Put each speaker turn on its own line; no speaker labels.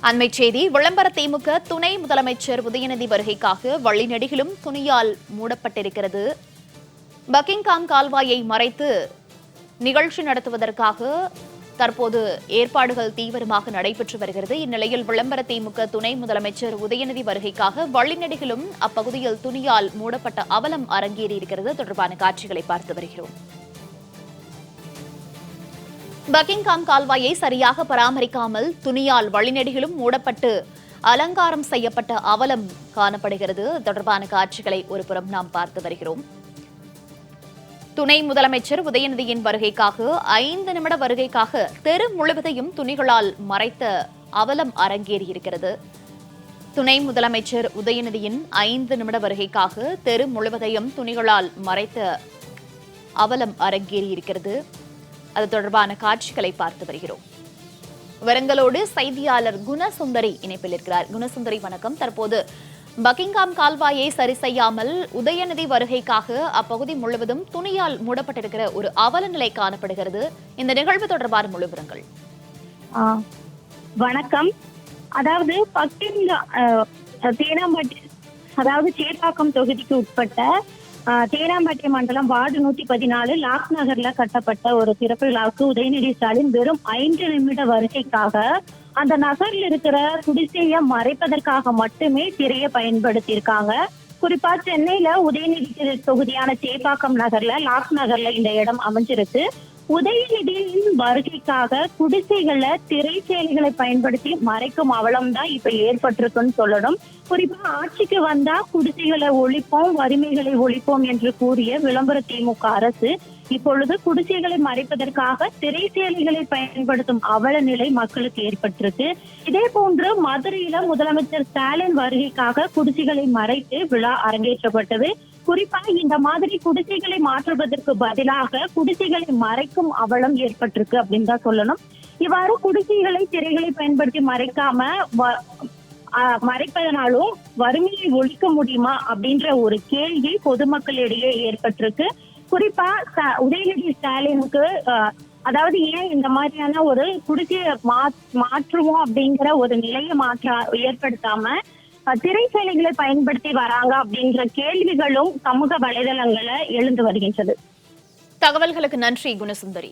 அண்மைச் செய்தி. விளம்பர திமுக துணை முதலமைச்சர் உதயநிதி வருகைக்காக வழிநெடுகிலும் துணியால் மூடப்பட்டிருக்கிறது. பக்கிங்காம் கால்வாயை மறைத்து நிகழ்ச்சி நடத்துவதற்காக தற்போது ஏற்பாடுகள் தீவிரமாக நடைபெற்று வருகிறது. இந்நிலையில் விளம்பர திமுக துணை முதலமைச்சர் உதயநிதி வருகைக்காக வழிநெடுகிலும் அப்பகுதியில் துணியால் மூடப்பட்ட அவலம் அரங்கேறியிருக்கிறது. தொடர்பான காட்சிகளை பார்த்து வருகிறோம். பக்கிங்காம் கால்வாயை சரியாக பராமரிக்காமல் துணியால் வழிநெடுகிலும் மூடப்பட்டு அலங்காரம் செய்யப்பட்ட அவலம் காணப்படுகிறது. தொடர்பான காட்சிகளை ஒருபுறம் நாம் பார்த்து வருகிறோம். துணை முதலமைச்சர் உதயநிதியின் வருகைக்காக 5 நிமிட வருகைக்காக தெரு முழுவதையும் துணிகளால் மறைத்த அவலம் அரங்கேறியிருக்கிறது. துணை முதலமைச்சர் உதயநிதியின் 5 நிமிட வருகைக்காக தெரு முழுவதையும் துணிகளால் மறைத்த அவலம் அரங்கேறியிருக்கிறது. அது தொடர்பான காட்சிகளை பார்த்து வருகிறோம். விவரங்களோடு செய்தியாளர் குணசுந்தரி இணைப்பில் இருக்கிறார். குணசுந்தரி, வணக்கம். தற்போது பக்கிங்காம் கால்வாயை சரி செய்யாமல் உதயநிதி வருகைக்காக அப்பகுதி முழுவதும் துணியால் மூடப்பட்டிருக்கிற ஒரு அவல நிலை காணப்படுகிறது. இந்த நிகழ்வு தொடர்பான முழு விவரங்கள்.
வணக்கம். அதாவது தேனாம்பட்டி, அதாவது சேப்பாக்கம் தொகுதிக்கு உட்பட்ட தேனாம்பட்டி மண்டலம் வார்டு 114 லாக் நகர்ல கட்டப்பட்ட ஒரு திறப்பு விழாவுக்கு உதயநிதி ஸ்டாலின் வெறும் 5 நிமிட வருகைக்காக அந்த நகரில் இருக்கிற குடிசையை மறைப்பதற்காக மட்டுமே திரையை பயன்படுத்தியிருக்காங்க. குறிப்பா சென்னையில உதயநிதி தொகுதியான சேப்பாக்கம் நகர்ல லாக் நகர்ல இந்த இடம் அமைஞ்சிருக்கு. உதயநிதியின் வருகைக்காக குடிசைகள்ல திரைச்சேலைகளை பயன்படுத்தி மறைக்கும் அவலம் தான் இப்ப ஏற்பட்டிருக்குன்னு சொல்லணும். குறிப்பா ஆட்சிக்கு வந்தா குடிசைகளை ஒழிப்போம், வறுமைகளை ஒழிப்போம் என்று கூறிய விளம்பர திமுக அரசு இப்பொழுது குடிசைகளை மறைப்பதற்காக திரைச்சேலைகளை பயன்படுத்தும் அவல நிலை மக்களுக்கு ஏற்பட்டிருக்கு. இதே போன்று மதுரையில முதலமைச்சர் ஸ்டாலின் வருகைக்காக குடிசைகளை மறைத்து விழா அரங்கேற்றப்பட்டது. குறிப்பா இந்த மாதிரி குடிசைகளை மாற்றுவதற்கு பதிலாக குடிசைகளை மறைக்கும் அவலம் ஏற்பட்டிருக்கு அப்படின்னு தான் சொல்லணும். இவ்வாறு குடிசைகளை திரைகளை பயன்படுத்தி மறைப்பதனாலும் வறுமையை ஒழிக்க முடியுமா அப்படின்ற ஒரு கேள்வி பொதுமக்களிடையே ஏற்பட்டிருக்கு. குறிப்பா உதயநிதி ஸ்டாலினுக்கு அதாவது ஏன் இந்த மாதிரியான ஒரு குடிசையை மாற்றுவோம் அப்படிங்கிற ஒரு நிலையை ஏற்படுத்தாம திரைச்சேலைகளை பயன்படுத்தி வராங்க அப்படின்ற கேள்விகளும் சமூக வலைதளங்கள்ல எழுந்து வருகின்றது.
தகவல்களுக்கு நன்றி குணசுந்தரி.